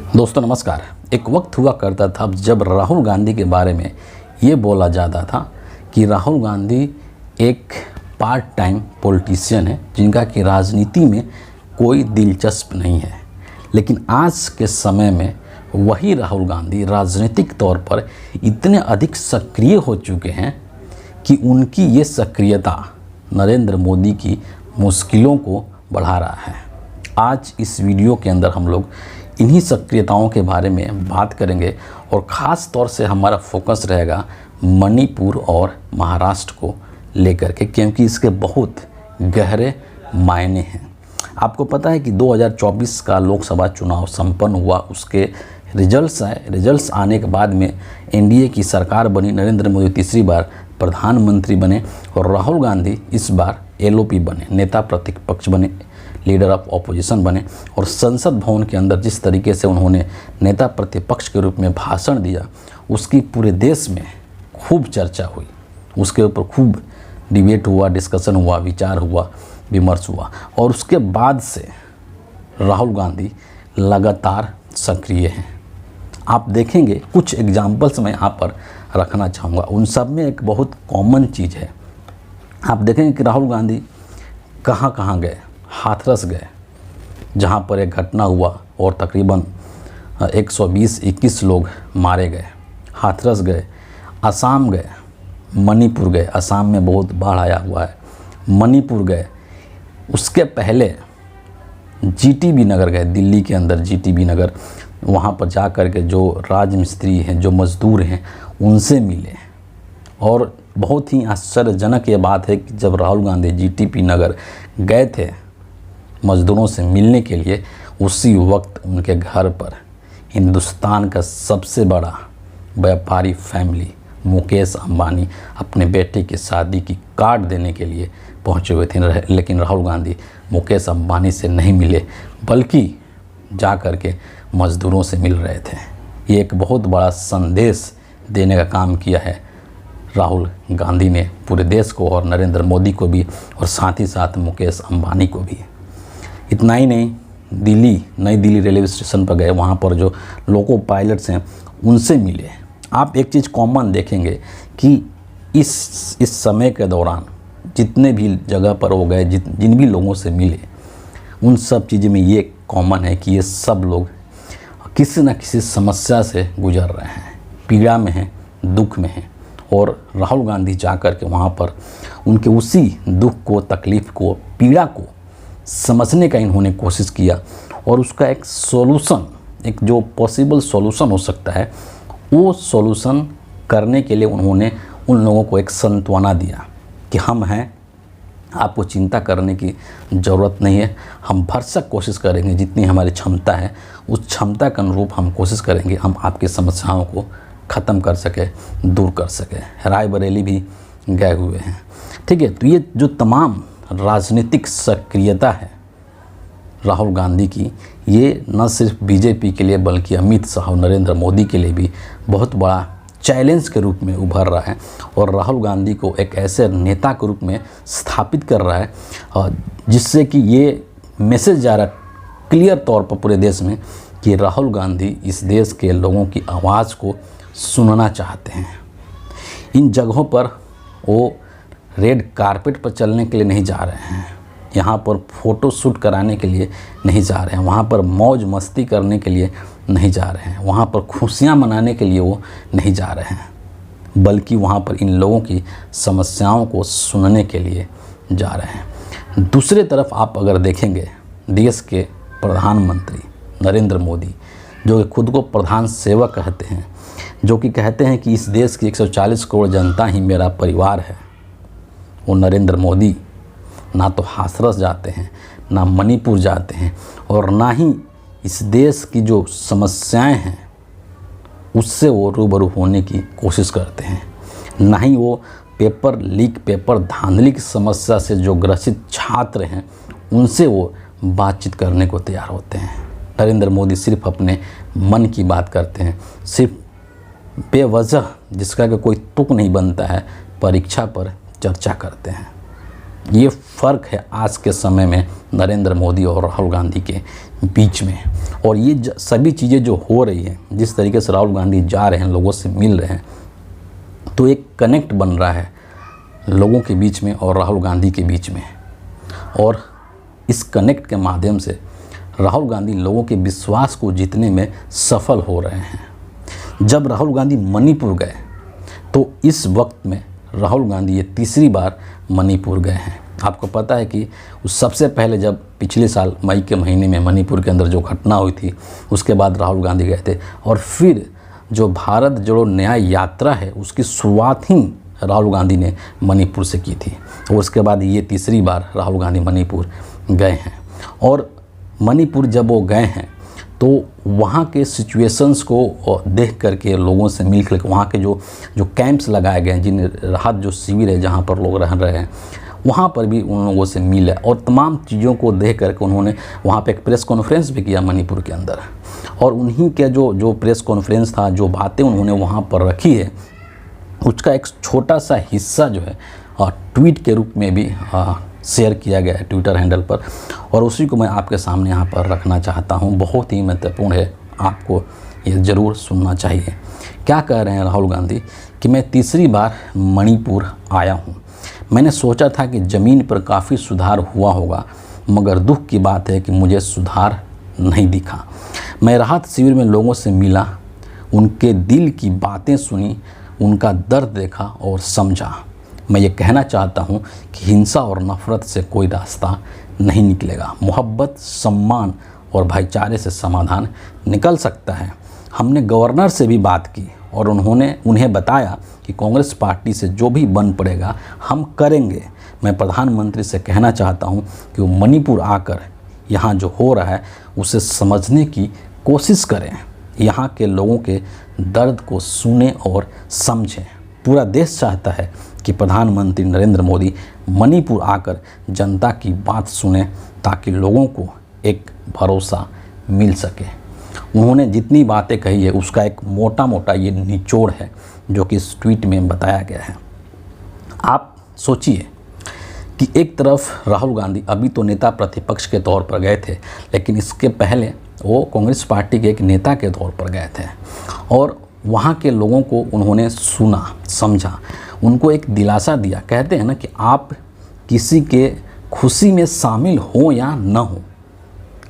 दोस्तों नमस्कार। एक वक्त हुआ करता था जब राहुल गांधी के बारे में ये बोला जाता था कि राहुल गांधी एक पार्ट टाइम पॉलिटिशियन है जिनका कि राजनीति में कोई दिलचस्प नहीं है। लेकिन आज के समय में वही राहुल गांधी राजनीतिक तौर पर इतने अधिक सक्रिय हो चुके हैं कि उनकी ये सक्रियता नरेंद्र मोदी की मुश्किलों को बढ़ा रहा है। आज इस वीडियो के अंदर हम लोग इन्हीं सक्रियताओं के बारे में बात करेंगे और ख़ास तौर से हमारा फोकस रहेगा मणिपुर और महाराष्ट्र को लेकर के, क्योंकि इसके बहुत गहरे मायने हैं। आपको पता है कि 2024 का लोकसभा चुनाव संपन्न हुआ, उसके रिजल्ट्स आए। रिजल्ट्स आने के बाद में एनडीए की सरकार बनी, नरेंद्र मोदी तीसरी बार प्रधानमंत्री बने और राहुल गांधी इस बार एलओपी बने, नेता प्रतिपक्ष बने, लीडर ऑफ ऑपोजिशन बने। और संसद भवन के अंदर जिस तरीके से उन्होंने नेता प्रतिपक्ष के रूप में भाषण दिया, उसकी पूरे देश में खूब चर्चा हुई, उसके ऊपर खूब डिबेट हुआ, डिस्कशन हुआ, विचार हुआ, विमर्श हुआ। और उसके बाद से राहुल गांधी लगातार सक्रिय हैं। आप देखेंगे कुछ एग्जाम्पल्स मैं यहाँ पर रखना चाहूँगा। उन सब में एक बहुत कॉमन चीज़ है। आप देखेंगे कि राहुल गांधी कहाँ कहाँ गए। हाथरस गए, जहाँ पर एक घटना हुआ और तकरीबन 120-21 लोग मारे गए। हाथरस गए, असम गए, मणिपुर गए, असम में बहुत बाढ़ आया हुआ है, मणिपुर गए। उसके पहले जीटीबी नगर गए, दिल्ली के अंदर जीटीबी नगर। वहाँ पर जा कर के जो राजमिस्त्री हैं, जो मज़दूर हैं, उनसे मिले। और बहुत ही आश्चर्यजनक ये बात है कि जब राहुल गांधी जीटीबी नगर गए थे मज़दूरों से मिलने के लिए, उसी वक्त उनके घर पर हिंदुस्तान का सबसे बड़ा व्यापारी फैमिली मुकेश अंबानी अपने बेटे की शादी की कार्ड देने के लिए पहुंचे हुए थे। लेकिन राहुल गांधी मुकेश अंबानी से नहीं मिले, बल्कि जा कर के मज़दूरों से मिल रहे थे। ये एक बहुत बड़ा संदेश देने का काम किया है राहुल गांधी ने पूरे देश को, और नरेंद्र मोदी को भी, और साथ ही साथ मुकेश अंबानी को भी। इतना ही नहीं, नई दिल्ली रेलवे स्टेशन पर गए, वहाँ पर जो लोको पायलट्स हैं उनसे मिले। आप एक चीज़ कॉमन देखेंगे कि इस समय के दौरान जितने भी जगह पर वो गए, जिन भी लोगों से मिले, उन सब चीज़ों में ये कॉमन है कि ये सब लोग किसी न किसी समस्या से गुजर रहे हैं, पीड़ा में हैं, दुख में हैं। और राहुल गांधी जाकर के वहाँ पर उनके उसी दुख को, तकलीफ़ को, पीड़ा को समझने का इन्होंने कोशिश किया और उसका एक सॉल्यूशन, एक जो पॉसिबल सॉल्यूशन हो सकता है, वो सॉल्यूशन करने के लिए उन्होंने उन लोगों को एक सांत्वना दिया कि हम हैं, आपको चिंता करने की ज़रूरत नहीं है, हम भरसक कोशिश करेंगे, जितनी हमारी क्षमता है उस क्षमता के अनुरूप हम कोशिश करेंगे, हम आपकी समस्याओं को ख़त्म कर सके, दूर कर सके। रायबरेली भी गए हुए हैं। ठीक है, तो ये जो तमाम राजनीतिक सक्रियता है राहुल गांधी की, ये न सिर्फ बीजेपी के लिए बल्कि अमित शाह, नरेंद्र मोदी के लिए भी बहुत बड़ा चैलेंज के रूप में उभर रहा है और राहुल गांधी को एक ऐसे नेता के रूप में स्थापित कर रहा है जिससे कि ये मैसेज जा रहा है क्लियर तौर पर पूरे देश में कि राहुल गांधी इस देश के लोगों की आवाज़ को सुनना चाहते हैं। इन जगहों पर वो रेड कारपेट पर चलने के लिए नहीं जा रहे हैं, यहाँ पर फ़ोटो शूट कराने के लिए नहीं जा रहे हैं, वहाँ पर मौज मस्ती करने के लिए नहीं जा रहे हैं, वहाँ पर खुशियाँ मनाने के लिए वो नहीं जा रहे हैं, बल्कि वहाँ पर इन लोगों की समस्याओं को सुनने के लिए जा रहे हैं। दूसरी तरफ आप अगर देखेंगे, देश के प्रधानमंत्री नरेंद्र मोदी, जो खुद को प्रधान सेवक कहते हैं, जो कि कहते हैं कि इस देश की 140 करोड़ जनता ही मेरा परिवार है, वो नरेंद्र मोदी ना तो हाथरस जाते हैं, ना मणिपुर जाते हैं, और ना ही इस देश की जो समस्याएं हैं उससे वो रूबरू होने की कोशिश करते हैं, ना ही वो पेपर लीक, पेपर धांधली की समस्या से जो ग्रसित छात्र हैं उनसे वो बातचीत करने को तैयार होते हैं। नरेंद्र मोदी सिर्फ अपने मन की बात करते हैं, सिर्फ बेवजह जिसका कि कोई तुक नहीं बनता है, परीक्षा पर चर्चा करते हैं। ये फ़र्क है आज के समय में नरेंद्र मोदी और राहुल गांधी के बीच में। और ये सभी चीज़ें जो हो रही हैं, जिस तरीके से राहुल गांधी जा रहे हैं, लोगों से मिल रहे हैं, तो एक कनेक्ट बन रहा है लोगों के बीच में और राहुल गांधी के बीच में। और इस कनेक्ट के माध्यम से राहुल गांधी लोगों के विश्वास को जीतने में सफल हो रहे हैं। जब राहुल गांधी मणिपुर गए तो इस वक्त में राहुल गांधी ये तीसरी बार मणिपुर गए हैं। आपको पता है कि सबसे पहले जब पिछले साल मई के महीने में मणिपुर के अंदर जो घटना हुई थी, उसके बाद राहुल गांधी गए थे। और फिर जो भारत जोड़ो न्याय यात्रा है, उसकी शुरुआत ही राहुल गांधी ने मणिपुर से की थी। और उसके बाद ये तीसरी बार राहुल गांधी मणिपुर गए हैं। और मणिपुर जब वो गए हैं तो वहाँ के सिचुएशंस को देख करके, लोगों से मिल कर, वहाँ के जो कैंप्स लगाए गए हैं, जिन राहत जो शिविर है जहाँ पर लोग रह रहे हैं, वहाँ पर भी उन लोगों से मिले और तमाम चीज़ों को देख करके उन्होंने वहाँ पे एक प्रेस कॉन्फ्रेंस भी किया मणिपुर के अंदर। और उन्हीं के जो प्रेस कॉन्फ्रेंस था, जो बातें उन्होंने वहाँ पर रखी है, उसका एक छोटा सा हिस्सा जो है ट्वीट के रूप में भी शेयर किया गया है ट्विटर हैंडल पर। और उसी को मैं आपके सामने यहाँ पर रखना चाहता हूँ। बहुत ही महत्वपूर्ण है, आपको ये ज़रूर सुनना चाहिए। क्या कह रहे हैं राहुल गांधी कि मैं तीसरी बार मणिपुर आया हूँ। मैंने सोचा था कि ज़मीन पर काफ़ी सुधार हुआ होगा, मगर दुख की बात है कि मुझे सुधार नहीं दिखा। मैं राहत शिविर में लोगों से मिला, उनके दिल की बातें सुनी, उनका दर्द देखा और समझा। मैं ये कहना चाहता हूँ कि हिंसा और नफ़रत से कोई रास्ता नहीं निकलेगा। मोहब्बत, सम्मान और भाईचारे से समाधान निकल सकता है। हमने गवर्नर से भी बात की और उन्हें बताया कि कांग्रेस पार्टी से जो भी बन पड़ेगा हम करेंगे। मैं प्रधानमंत्री से कहना चाहता हूँ कि वो मणिपुर आकर यहाँ जो हो रहा है उसे समझने की कोशिश करें, यहाँ के लोगों के दर्द को सुने और समझें। पूरा देश चाहता है कि प्रधानमंत्री नरेंद्र मोदी मणिपुर आकर जनता की बात सुने, ताकि लोगों को एक भरोसा मिल सके। उन्होंने जितनी बातें कही है उसका एक मोटा मोटा ये निचोड़ है जो कि इस ट्वीट में बताया गया है। आप सोचिए कि एक तरफ राहुल गांधी अभी तो नेता प्रतिपक्ष के तौर पर गए थे, लेकिन इसके पहले वो कांग्रेस पार्टी के एक नेता के तौर पर गए थे और वहाँ के लोगों को उन्होंने सुना, समझा, उनको एक दिलासा दिया। कहते हैं ना कि आप किसी के खुशी में शामिल हो या न हो,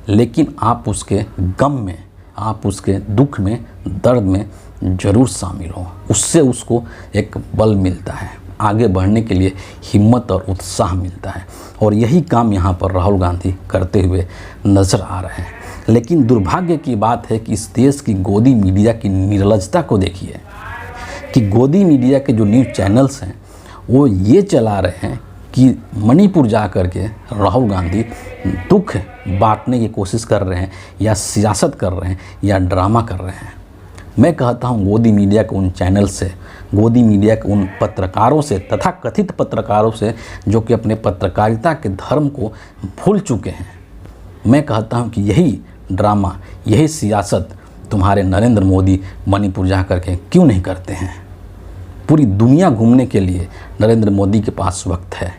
लेकिन आप उसके गम में, आप उसके दुख में, दर्द में ज़रूर शामिल हो। उससे उसको एक बल मिलता है, आगे बढ़ने के लिए हिम्मत और उत्साह मिलता है। और यही काम यहाँ पर राहुल गांधी करते हुए नज़र आ रहे हैं। लेकिन दुर्भाग्य की बात है कि इस देश की गोदी मीडिया की निर्लज्जता को देखिए कि गोदी मीडिया के जो न्यूज़ चैनल्स हैं वो ये चला रहे हैं कि मणिपुर जा कर के राहुल गांधी दुख बांटने की कोशिश कर रहे हैं या सियासत कर रहे हैं या ड्रामा कर रहे हैं। मैं कहता हूँ गोदी मीडिया के उन चैनल से, गोदी मीडिया के उन पत्रकारों से, तथा कथित पत्रकारों से जो कि अपने पत्रकारिता के धर्म को भूल चुके हैं, मैं कहता हूँ कि यही ड्रामा, यही सियासत तुम्हारे नरेंद्र मोदी मणिपुर जा कर के क्यों नहीं करते हैं। पूरी दुनिया घूमने के लिए नरेंद्र मोदी के पास वक्त है।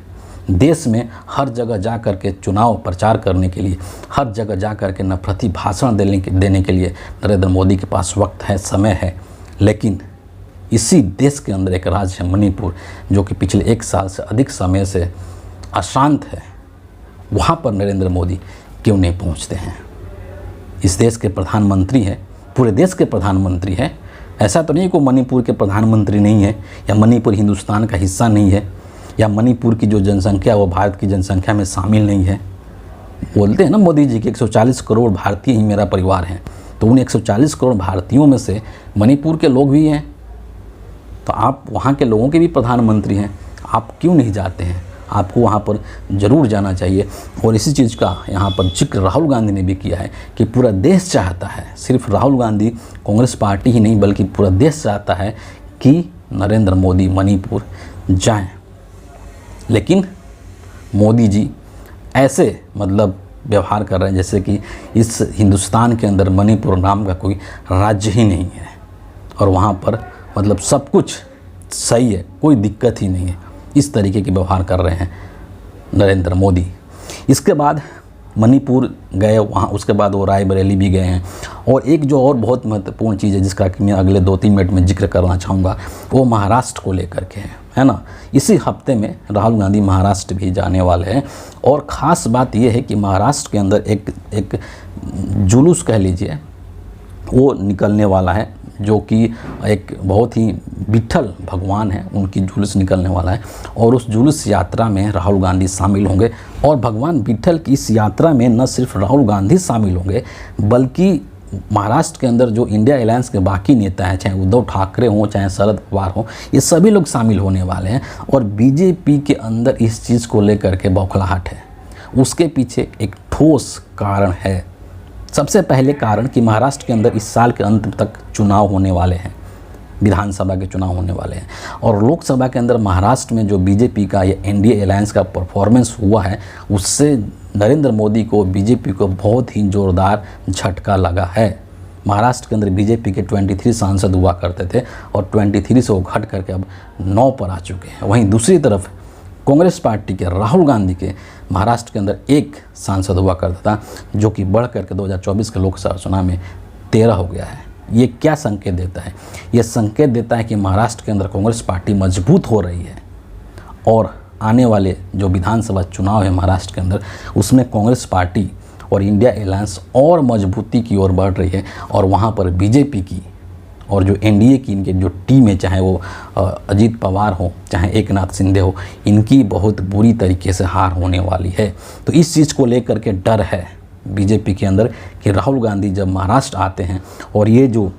देश में हर जगह जा कर के चुनाव प्रचार करने के लिए, हर जगह जा कर के नफरती भाषण देने के लिए नरेंद्र मोदी के पास वक्त है, समय है। लेकिन इसी देश के अंदर एक राज्य है मणिपुर, जो कि पिछले 1 साल से अधिक समय से अशांत है। वहाँ पर नरेंद्र मोदी क्यों नहीं पहुँचते हैं। इस देश के प्रधानमंत्री हैं, पूरे देश के प्रधानमंत्री हैं। ऐसा तो नहीं कि मणिपुर के प्रधानमंत्री नहीं है, या मणिपुर हिंदुस्तान का हिस्सा नहीं है, या मणिपुर की जो जनसंख्या वो भारत की जनसंख्या में शामिल नहीं है। बोलते हैं ना मोदी जी कि 140 करोड़ भारतीय ही मेरा परिवार है, तो उन 140 करोड़ भारतीयों में से मणिपुर के लोग भी हैं। तो आप वहाँ के लोगों के भी प्रधानमंत्री हैं, आप क्यों नहीं जाते हैं। आपको वहाँ पर ज़रूर जाना चाहिए। और इसी चीज़ का यहाँ पर जिक्र राहुल गांधी ने भी किया है कि पूरा देश चाहता है, सिर्फ राहुल गांधी कांग्रेस पार्टी ही नहीं बल्कि पूरा देश चाहता है कि नरेंद्र मोदी मणिपुर जाएं। लेकिन मोदी जी ऐसे व्यवहार कर रहे हैं जैसे कि इस हिंदुस्तान के अंदर मणिपुर नाम का कोई राज्य ही नहीं है और वहाँ पर सब कुछ सही है, कोई दिक्कत ही नहीं है। इस तरीके के व्यवहार कर रहे हैं। नरेंद्र मोदी। इसके बाद मणिपुर गए वहाँ, उसके बाद वो रायबरेली भी गए हैं। और एक जो और बहुत महत्वपूर्ण चीज़ है जिसका कि मैं अगले 2-3 मिनट में जिक्र करना चाहूँगा, वो महाराष्ट्र को लेकर के है ना। इसी हफ्ते में राहुल गांधी महाराष्ट्र भी जाने वाले हैं। और ख़ास बात ये है कि महाराष्ट्र के अंदर एक जुलूस कह लीजिए वो निकलने वाला है, जो कि एक बहुत ही विट्ठल भगवान है, उनकी जुलूस निकलने वाला है। और उस जुलूस यात्रा में राहुल गांधी शामिल होंगे। और भगवान विट्ठल की इस यात्रा में न सिर्फ राहुल गांधी शामिल होंगे, बल्कि महाराष्ट्र के अंदर जो इंडिया अलायंस के बाकी नेता हैं, चाहे उद्धव ठाकरे हों, चाहे शरद पवार हों, ये सभी लोग शामिल होने वाले हैं। और बीजेपी के अंदर इस चीज़ को लेकर के बौखलाहट है। उसके पीछे एक ठोस कारण है। सबसे पहले कारण कि महाराष्ट्र के अंदर इस साल के अंत तक चुनाव होने वाले हैं, विधानसभा के चुनाव होने वाले हैं। और लोकसभा के अंदर महाराष्ट्र में जो बीजेपी का या एनडीए अलायंस का परफॉर्मेंस हुआ है, उससे नरेंद्र मोदी को, बीजेपी को बहुत ही ज़ोरदार झटका लगा है। महाराष्ट्र के अंदर बीजेपी के 23 सांसद हुआ करते थे और 23 से वो घट करके अब 9 पर आ चुके हैं। वहीं दूसरी तरफ कांग्रेस पार्टी के राहुल गांधी के महाराष्ट्र के अंदर 1 सांसद हुआ करता था, जो कि बढ़ करके 2024 के लोकसभा चुनाव में 13 हो गया है। ये क्या संकेत देता है? ये संकेत देता है कि महाराष्ट्र के अंदर कांग्रेस पार्टी मजबूत हो रही है और आने वाले जो विधानसभा चुनाव है महाराष्ट्र के अंदर, उसमें कांग्रेस पार्टी और इंडिया अलायंस और मजबूती की ओर बढ़ रही है। और वहाँ पर बीजेपी की और जो एनडीए की इनके जो टीम है, चाहे वो अजीत पवार हो, चाहे एकनाथ शिंदे हो, इनकी बहुत बुरी तरीके से हार होने वाली है। तो इस चीज़ को लेकर के डर है बीजेपी के अंदर कि राहुल गांधी जब महाराष्ट्र आते हैं और ये जो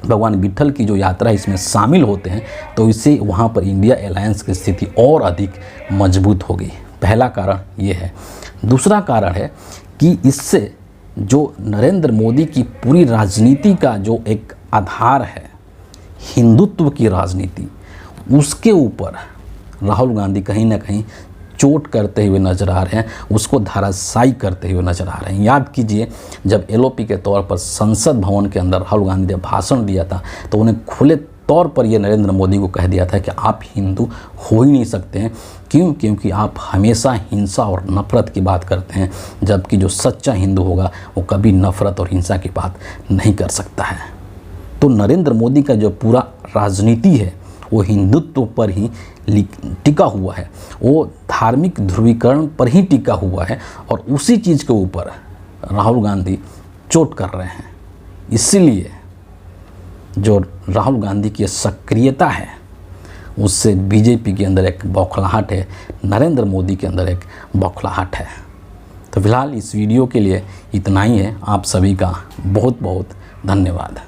भगवान विट्ठल की जो यात्रा इसमें शामिल होते हैं, तो इससे वहाँ पर इंडिया अलायंस की स्थिति और अधिक मजबूत होगी। पहला कारण ये है। दूसरा कारण है कि इससे जो नरेंद्र मोदी की पूरी राजनीति का जो एक आधार है, हिंदुत्व की राजनीति, उसके ऊपर राहुल गांधी कहीं ना कहीं चोट करते हुए नजर आ रहे हैं, उसको धराशायी करते हुए नजर आ रहे हैं। याद कीजिए, जब एलओपी के तौर पर संसद भवन के अंदर राहुल गांधी ने भाषण दिया था, तो उन्हें खुले तौर पर ये नरेंद्र मोदी को कह दिया था कि आप हिंदू हो ही नहीं सकते हैं। क्यों? क्योंकि आप हमेशा हिंसा और नफ़रत की बात करते हैं, जबकि जो सच्चा हिंदू होगा वो कभी नफ़रत और हिंसा की बात नहीं कर सकता है। तो नरेंद्र मोदी का जो पूरा राजनीति है वो हिंदुत्व पर ही टिका हुआ है, वो धार्मिक ध्रुवीकरण पर ही टिका हुआ है। और उसी चीज़ के ऊपर राहुल गांधी चोट कर रहे हैं। इसीलिए जो राहुल गांधी की सक्रियता है, उससे बीजेपी के अंदर एक बौखलाहट है, नरेंद्र मोदी के अंदर एक बौखलाहट है। तो फिलहाल इस वीडियो के लिए इतना ही है। आप सभी का बहुत बहुत धन्यवाद।